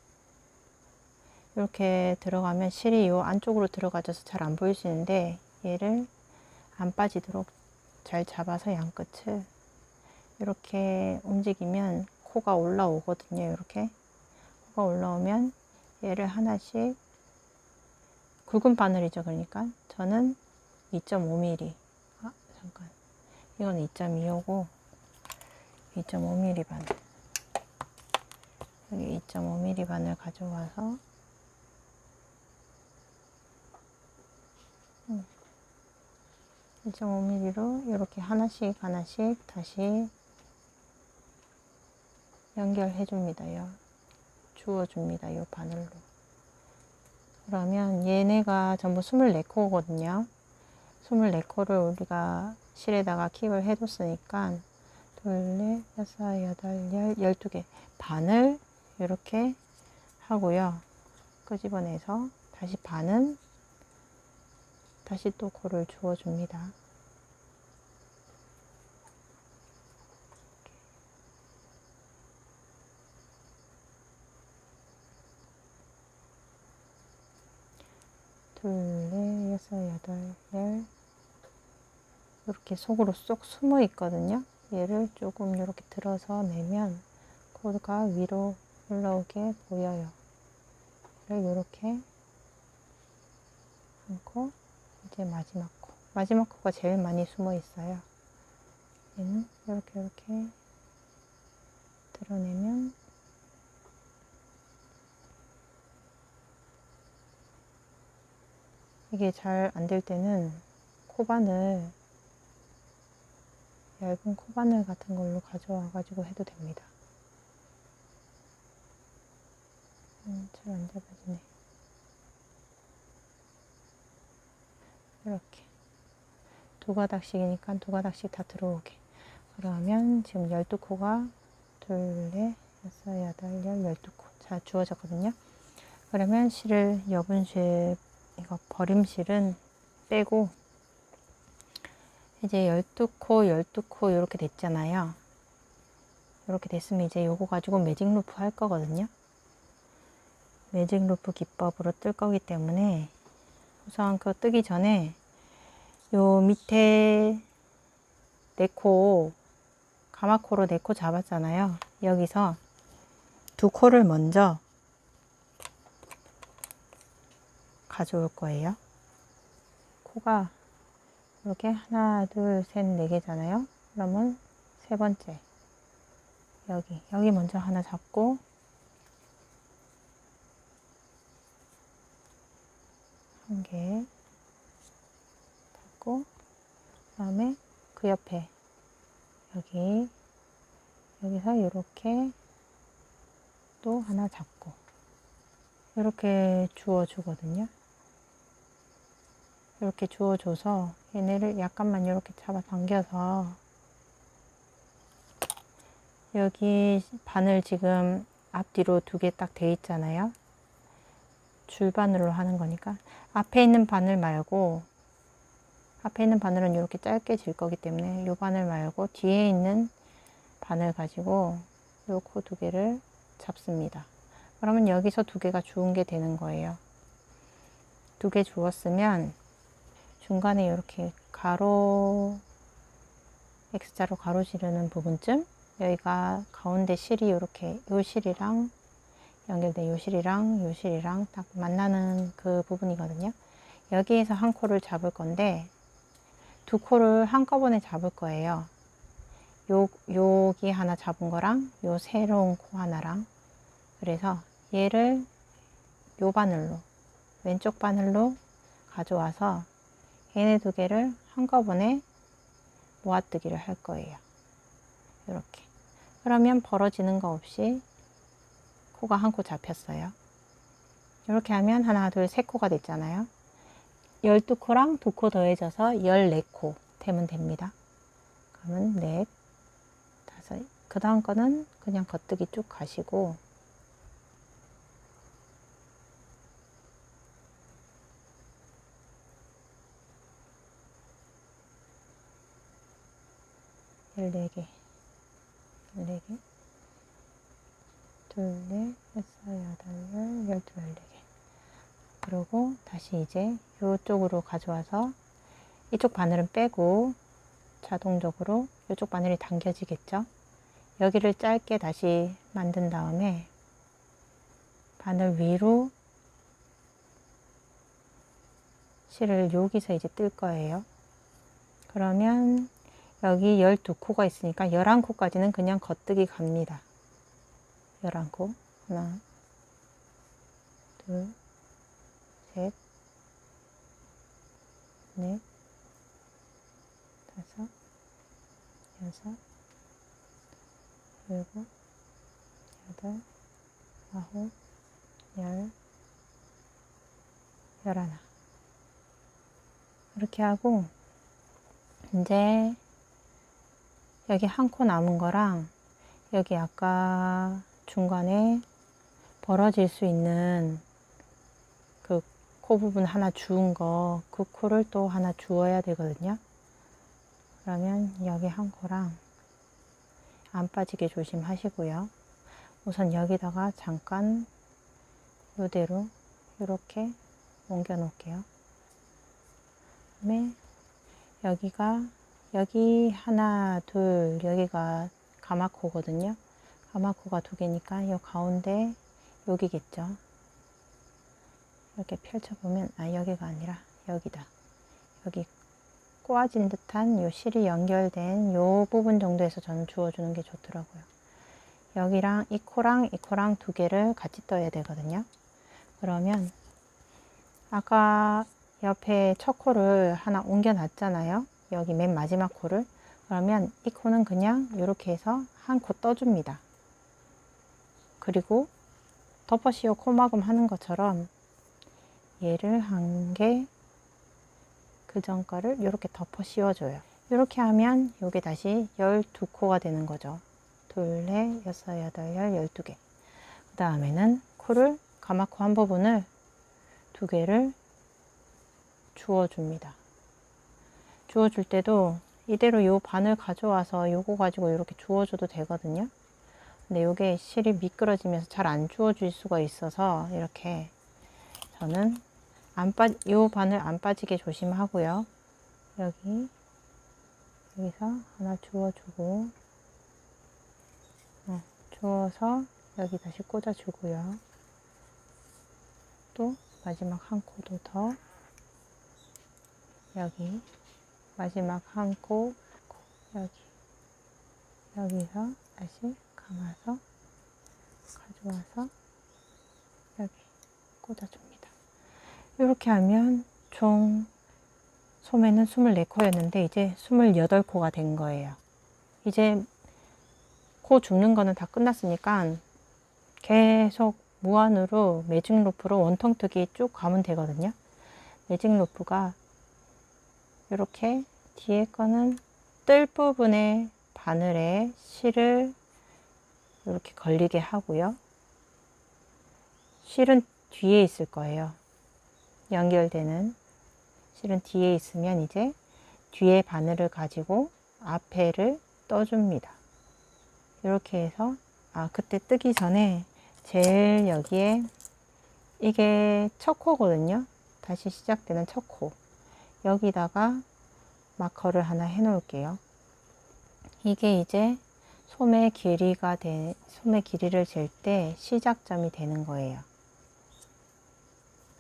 이렇게 들어가면 실이 요 안쪽으로 들어가져서 잘 안 보일 수 있는데, 얘를 안 빠지도록 잘 잡아서 양끝을 이렇게 움직이면 코가 올라오거든요. 이렇게 코가 올라오면 얘를 하나씩, 굵은 바늘이죠. 그러니까 저는 2.5mm, 잠깐, 이건 2.25고 2.5mm 바늘, 여기 2.5mm 바늘 가져와서 1.5mm로 이렇게 하나씩 다시 연결해 줍니다요. 주워 줍니다. 요 바늘로. 그러면 얘네가 전부 24코거든요. 24코를 우리가 실에다가 킵을 해 뒀으니까 둘, 넷, 여섯, 여덟, 12개 반을 이렇게 하고요. 끄집어내서 다시 반은 다시 또 코를 주워 줍니다. 둘, 넷, 여섯, 여덟, 이렇게 속으로 쏙 숨어 있거든요. 얘를 조금 이렇게 들어서 내면 코가 위로 올라오게 보여요. 이렇게 하고, 이제 마지막 코가 제일 많이 숨어 있어요. 얘는 이렇게 드러내면 이게 잘 안 될 때는 코바늘, 얇은 코바늘 같은 걸로 가져와 가지고 해도 됩니다. 잘 안 잡아지네. 이렇게 두 가닥씩이니까 두 가닥씩 다 들어오게. 그러면 지금 12코가 둘, 넷, 여섯, 여덟, 12코 잘 주어졌거든요. 그러면 실을 여분실, 이거 버림실은 빼고, 이제 12코 이렇게 됐잖아요. 이렇게 됐으면 이제 요거 가지고 매직 루프 할 거거든요. 매직 루프 기법으로 뜰 거기 때문에 우선 그거 뜨기 전에 요 밑에 4코, 가마코로 4코 잡았잖아요. 여기서 2코를 먼저 가져올 거예요. 코가 이렇게 하나, 둘, 셋, 4개잖아요. 그러면 세 번째 여기 먼저 하나 잡고, 한 개 잡고, 그 다음에 그 옆에 여기서 이렇게 또 하나 잡고, 이렇게 주워 주거든요. 이렇게 주워줘서 얘네를 약간만 이렇게 잡아 당겨서, 여기 바늘 지금 앞뒤로 2개 딱 돼 있잖아요. 줄바늘로 하는 거니까 앞에 있는 바늘 말고, 앞에 있는 바늘은 이렇게 짧게 질 거기 때문에 이 바늘 말고 뒤에 있는 바늘 가지고 요 코 2개를 잡습니다. 그러면 여기서 2개가 주운 게 되는 거예요. 2개 주웠으면 중간에 이렇게 가로, X자로 가로 지르는 부분쯤, 여기가 가운데 실이 이렇게 요 실이랑 연결된 요 실이랑 딱 만나는 그 부분이거든요. 여기에서 한 코를 잡을 건데 두 코를 한꺼번에 잡을 거예요. 여기 하나 잡은 거랑 요 새로운 코 하나랑, 그래서 얘를 요 바늘로, 왼쪽 바늘로 가져와서 얘네 두 개를 한꺼번에 모아뜨기를 할 거예요. 이렇게. 그러면 벌어지는 거 없이 코가 한 코 잡혔어요. 이렇게 하면 하나, 둘, 세 코가 됐잖아요. 12코랑 2코 더해져서 14코 되면 됩니다. 그러면 넷, 다섯, 그 다음 거는 그냥 겉뜨기 쭉 가시고, 열네 개, 둘, 넷, 여섯, 여덟, 열, 열두, 14개. 그리고 다시 이제 이쪽으로 가져와서 이쪽 바늘은 빼고 자동적으로 이쪽 바늘이 당겨지겠죠. 여기를 짧게 다시 만든 다음에 바늘 위로 실을 여기서 이제 뜰 거예요. 그러면 여기 12코가 있으니까 11코까지는 그냥 겉뜨기 갑니다. 11코. 하나, 둘, 셋, 넷, 다섯, 여섯, 일곱, 여덟, 아홉, 열, 열하나. 이렇게 하고, 이제 여기 한 코 남은 거랑 여기 아까 중간에 벌어질 수 있는 그 코 부분 하나 주운 거, 그 코를 또 하나 주어야 되거든요. 그러면 여기 한 코랑 안 빠지게 조심하시고요. 우선 여기다가 잠깐 이대로 이렇게 옮겨 놓을게요. 그다음에 여기 하나, 둘, 여기가 가마코거든요. 가마코가 두 개니까 이 가운데 여기겠죠. 이렇게 펼쳐보면, 여기가 아니라 여기다. 여기 꼬아진 듯한 요 실이 연결된 요 부분 정도에서 저는 주워주는 게 좋더라고요. 여기랑 이 코랑 두 개를 같이 떠야 되거든요. 그러면 아까 옆에 첫 코를 하나 옮겨 놨잖아요. 여기 맨 마지막 코를. 그러면 이 코는 그냥 이렇게 해서 한 코 떠줍니다. 그리고 덮어씌워 코막음 하는 것처럼 얘를 한 개, 그 전 거를 이렇게 덮어 씌워줘요. 이렇게 하면 이게 다시 12코가 되는 거죠. 둘, 넷, 여섯, 여덟, 열, 12개. 그 다음에는 코를, 가마코 한 부분을 두 개를 주워줍니다. 주워줄 때도 이대로 요 바늘 가져와서 요거 가지고 이렇게 주워줘도 되거든요. 근데 요게 실이 미끄러지면서 잘 안 주워질 수가 있어서 이렇게 저는 요 바늘 안 빠지게 조심하고요. 여기서 하나 주워주고, 주워서 여기 다시 꽂아주고요. 또 마지막 한 코도 더, 여기 마지막 한 코, 여기서 다시 감아서 가져와서 여기 꽂아줍니다. 이렇게 하면 총 소매는 24코였는데 이제 28코가 된 거예요. 이제 코 줍는 거는 다 끝났으니까 계속 무한으로 매직 로프로 원통뜨기 쭉 가면 되거든요. 매직 로프가 이렇게 뒤에 거는 뜰 부분에 바늘에 실을 이렇게 걸리게 하고요. 실은 뒤에 있을 거예요. 연결되는 실은 뒤에 있으면 이제 뒤에 바늘을 가지고 앞에를 떠줍니다. 이렇게 해서 그때 뜨기 전에 제일 여기에 이게 첫 코거든요. 다시 시작되는 첫 코. 여기다가 마커를 하나 해 놓을게요. 이게 이제 소매 길이를 잴 때 시작점이 되는 거예요.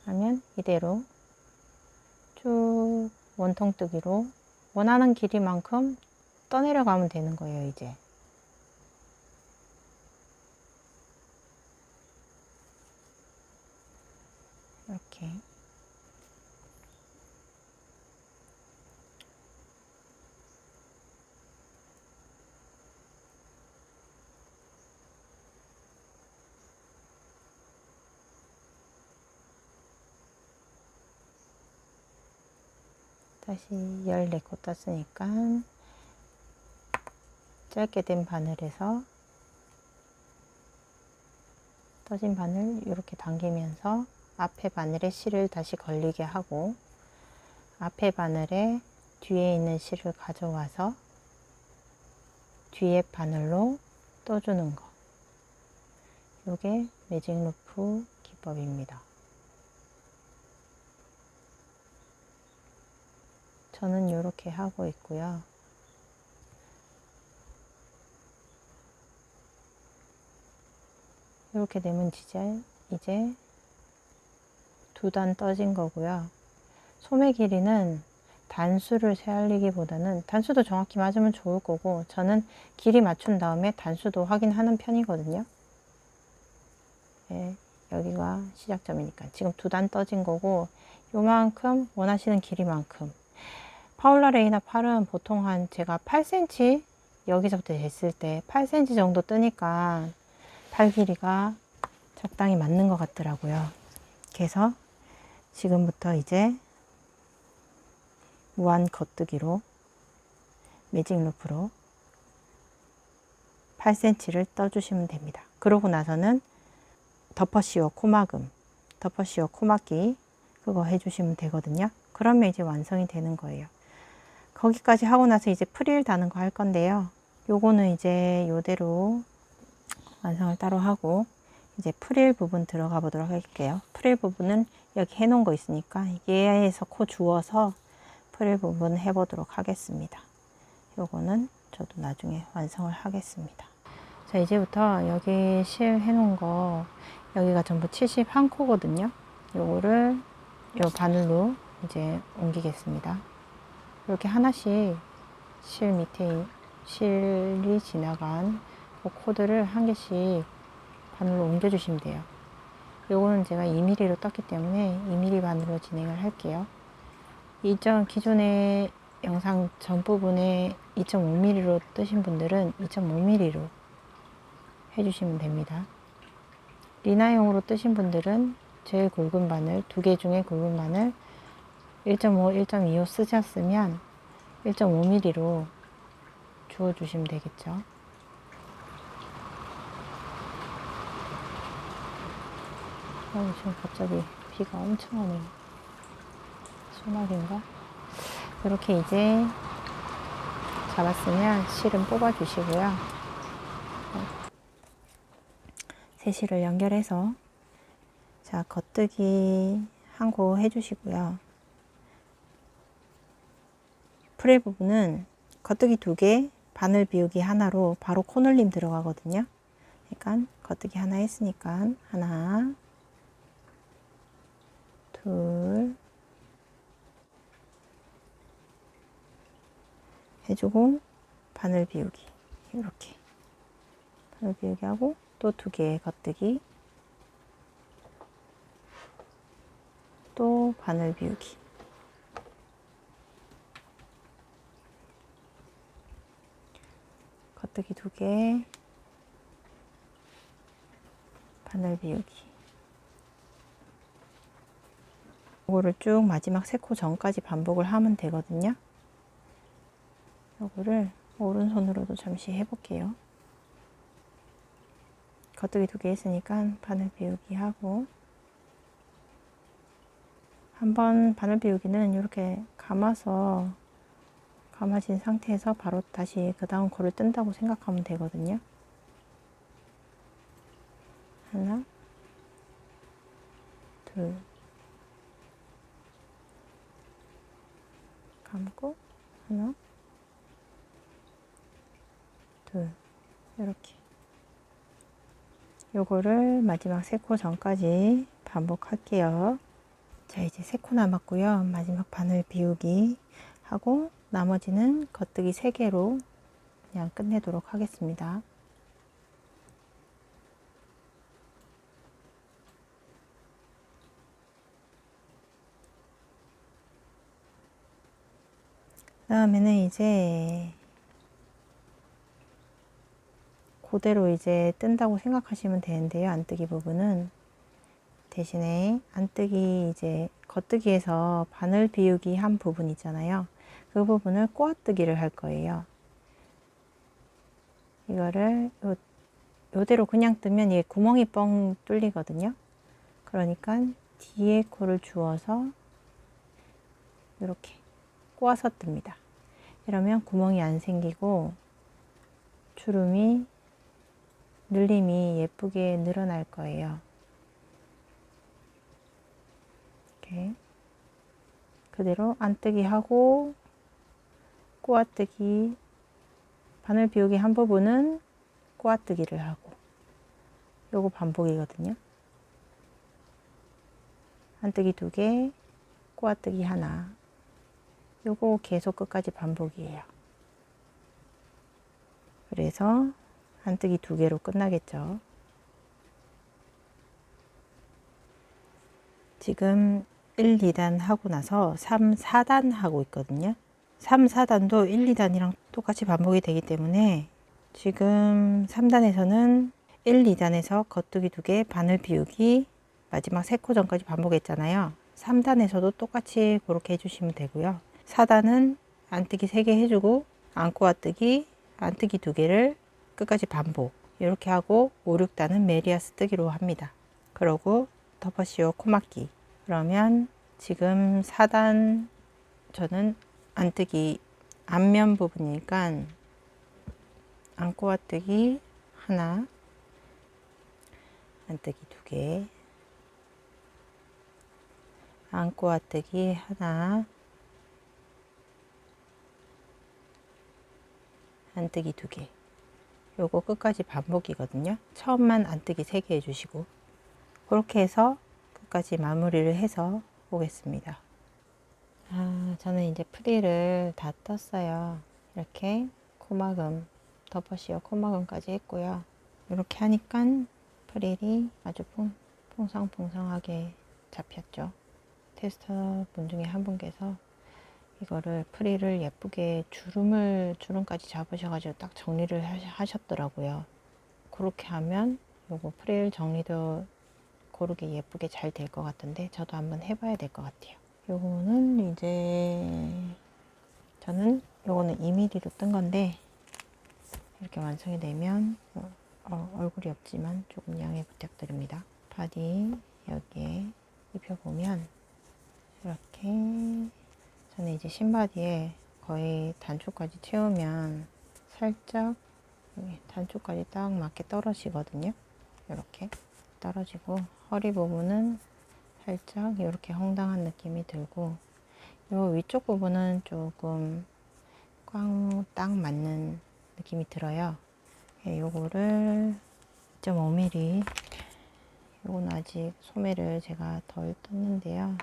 하면 이대로 원통뜨기로 원하는 길이만큼 떠내려가면 되는 거예요. 이제 이렇게 다시 14코 땄으니까 짧게 된 바늘에서 떠진 바늘 이렇게 당기면서 앞에 바늘에 실을 다시 걸리게 하고 앞에 바늘에 뒤에 있는 실을 가져와서 뒤에 바늘로 떠주는 거. 이게 매직 루프 기법입니다. 저는 이렇게 하고 있고요. 이렇게 되면 이제 두 단 떠진 거고요. 소매 길이는 단수를 세알리기보다는 단수도 정확히 맞으면 좋을 거고 저는 길이 맞춘 다음에 단수도 확인하는 편이거든요. 네, 여기가 시작점이니까 지금 두 단 떠진 거고 요만큼 원하시는 길이만큼 파울라 레이나 팔은 보통 한 제가 8cm 여기서부터 쟀을 때 8cm 정도 뜨니까 팔 길이가 적당히 맞는 것 같더라고요. 그래서 지금부터 이제 무한 겉뜨기로 매직 루프로 8cm를 떠주시면 됩니다. 그러고 나서는 덮어씌워 코막음, 덮어씌워 코막기 그거 해주시면 되거든요. 그러면 이제 완성이 되는 거예요. 거기까지 하고 나서 이제 프릴 다는 거 할 건데요. 요거는 이제 요대로 완성을 따로 하고 이제 프릴 부분 들어가 보도록 할게요. 프릴 부분은 여기 해놓은 거 있으니까 얘에서 코 주워서 프릴 부분 해보도록 하겠습니다. 요거는 저도 나중에 완성을 하겠습니다. 자, 이제부터 여기 실 해놓은 거 여기가 전부 71코거든요. 요거를 요 바늘로 이제 옮기겠습니다. 이렇게 하나씩 실 밑에 실이 지나간 그 코드를 한 개씩 바늘로 옮겨 주시면 돼요. 요거는 제가 2mm로 떴기 때문에 2mm 바늘로 진행을 할게요. 기존의 영상 전 부분에 2.5mm로 뜨신 분들은 2.5mm로 해주시면 됩니다. 리나용으로 뜨신 분들은 제일 굵은 바늘, 두 개 중에 굵은 바늘 1.5, 1.25 쓰셨으면 1.5mm로 주워주시면 되겠죠. 지금 갑자기 비가 엄청 오네요. 소나기인가? 이렇게 이제 잡았으면 실은 뽑아 주시고요. 새 실을 연결해서 자, 겉뜨기 한 코 해주시고요. 프릴 부분은 겉뜨기 2개, 바늘 비우기 하나로 바로 코늘림 들어가거든요. 그러니까 겉뜨기 하나 했으니까 하나, 둘 해주고 바늘 비우기 이렇게 바늘 비우기 하고 또 2개 겉뜨기 또 바늘 비우기 겉뜨기 2개 바늘 비우기 이거를 쭉 마지막 3코 전까지 반복을 하면 되거든요. 이거를 오른손으로도 잠시 해볼게요. 겉뜨기 2개 했으니까 바늘 비우기 하고 한번 바늘 비우기는 이렇게 감아진 상태에서 바로 다시 그 다음 코를 뜬다고 생각하면 되거든요. 하나, 둘, 감고 하나, 둘, 이렇게 요거를 마지막 3코 전까지 반복할게요. 자, 이제 3코 남았고요. 마지막 바늘 비우기 하고 나머지는 겉뜨기 3개로 그냥 끝내도록 하겠습니다. 그다음에는 이제 그대로 이제 뜬다고 생각하시면 되는데요. 안뜨기 부분은 대신에 안뜨기 이제 겉뜨기에서 바늘 비우기 한 부분 있잖아요. 그 부분을 꼬아뜨기를 할 거예요. 이거를 요대로 그냥 뜨면 이게 구멍이 뻥 뚫리거든요. 그러니까 뒤에 코를 주어서 이렇게 꼬아서 뜹니다. 이러면 구멍이 안 생기고 주름이 늘림이 예쁘게 늘어날 거예요. 이렇게 그대로 안뜨기 하고 꼬아뜨기, 바늘 비우기 한 부분은 꼬아뜨기를 하고 요거 반복이거든요. 안뜨기 2개, 꼬아뜨기 하나. 요거 계속 끝까지 반복이에요. 그래서 안뜨기 2개로 끝나겠죠. 지금 1, 2단 하고 나서 3, 4단 하고 있거든요. 3, 4단도 1, 2단이랑 똑같이 반복이 되기 때문에 지금 3단에서는 1, 2단에서 겉뜨기 2개, 바늘 비우기, 마지막 3코 전까지 반복했잖아요. 3단에서도 똑같이 그렇게 해주시면 되고요. 4단은 안뜨기 3개 해주고 안꼬아뜨기, 안뜨기 2개를 끝까지 반복 이렇게 하고 5, 6단은 메리아스 뜨기로 합니다. 그러고 덮어씌워 코막기. 그러면 지금 4단 저는 안뜨기 앞면 부분이니까 안꼬아뜨기 하나, 안뜨기 2개, 안꼬아뜨기 하나, 안뜨기 2개. 요거 끝까지 반복이거든요. 처음만 안뜨기 3개 해주시고 그렇게 해서 끝까지 마무리를 해서 오겠습니다. 저는 이제 프릴을 다 떴어요. 이렇게 코막음, 덮어씌워 코막음까지 했고요. 이렇게 하니까 프릴이 아주 퐁상퐁상하게 잡혔죠. 테스터 분 중에 한 분께서 이거를 프릴을 예쁘게 주름까지 잡으셔가지고 딱 정리를 하셨더라고요. 그렇게 하면 요거 프릴 정리도 고르게 예쁘게 잘 될 것 같은데 저도 한번 해봐야 될 것 같아요. 요거는 이제 저는 요거는 2mm로 뜬 건데 이렇게 완성이 되면 얼굴이 없지만 조금 양해 부탁드립니다. 바디 여기에 입혀보면 이렇게 저는 이제 신바디에 거의 단추까지 채우면 살짝 단추까지 딱 맞게 떨어지거든요. 이렇게 떨어지고 허리 부분은 살짝 이렇게 헝당한 느낌이 들고 요 위쪽 부분은 조금 꽝 딱 맞는 느낌이 들어요. 요거를 2.5mm 요건 아직 소매를 제가 덜 떴는데요.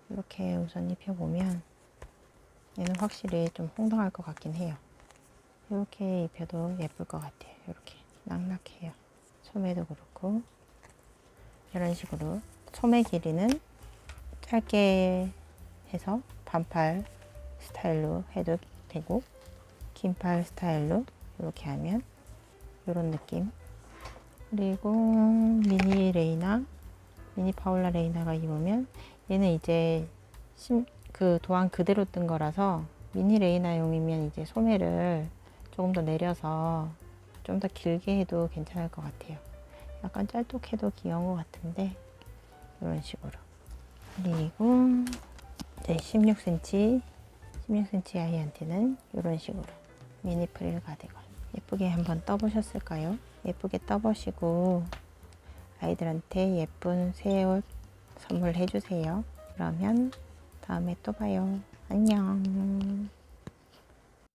이렇게 우선 입혀보면 얘는 확실히 좀 홍당할 것 같긴 해요. 이렇게 입혀도 예쁠 것 같아요. 이렇게 낙낙해요. 소매도 그렇고 이런 식으로 소매 길이는 짧게 해서 반팔 스타일로 해도 되고 긴팔 스타일로 이렇게 하면 이런 느낌. 그리고 미니 레이나, 미니 파울라 레이나가 입으면 얘는 이제 그 도안 그대로 뜬 거라서 미니 레이나용이면 이제 소매를 조금 더 내려서 좀 더 길게 해도 괜찮을 것 같아요. 약간 짤뚝해도 귀여운 것 같은데 이런 식으로. 그리고 이제 16cm 아이한테는 이런 식으로 미니 프릴 가디건 예쁘게 한번 떠보셨을까요? 예쁘게 떠보시고 아이들한테 예쁜 새 옷 선물해 주세요. 그러면 다음에 또 봐요. 안녕.